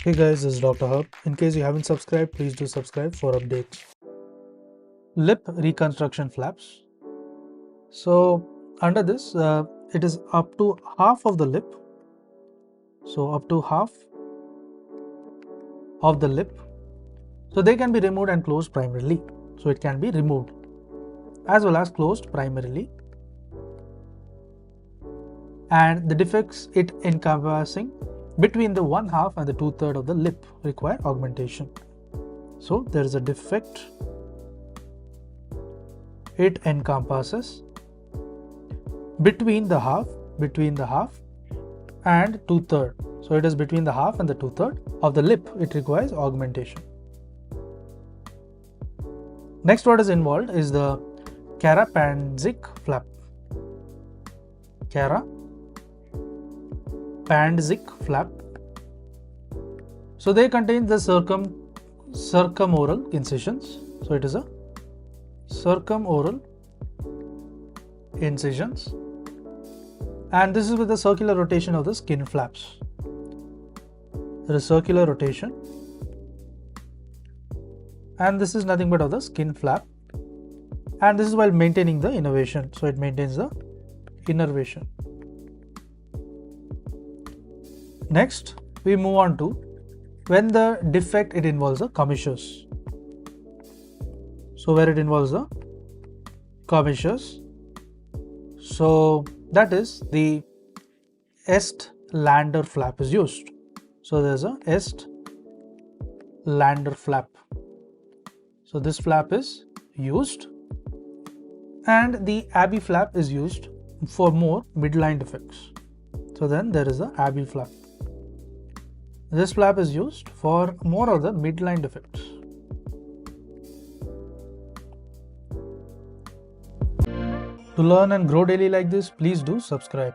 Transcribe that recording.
Hey guys, this is Dr. Hub. In case you haven't subscribed, please do subscribe for updates. Lip reconstruction flaps. So under this, it is up to half of the lip. So up to half of the lip. So they can be removed and closed primarily. So it can be removed as well as closed primarily. And the defects it encompassing between the 1/2 and the 2/3 of the lip require augmentation. So there is a defect, it encompasses between the half and 2/3. So it is between the half and the 2/3 of the lip, it requires augmentation. Next, what is involved is the carapanzic flap. Carapanzic flap. So they contain the circumoral incisions. So it is a circumoral incisions, and this is with the circular rotation of the skin flaps. There is circular rotation, and this is nothing but of the skin flap, and this is while maintaining the innervation. So it maintains the innervation. Next, we move on to when the defect it involves the commissures. So where it involves the commissures, so that is the Est-Lander flap is used. So there's a Est-Lander flap. So this flap is used, and the Abbey flap is used for more midline defects. So then there is the Abbey flap. This flap is used for more of the midline defects. To learn and grow daily like this, please do subscribe.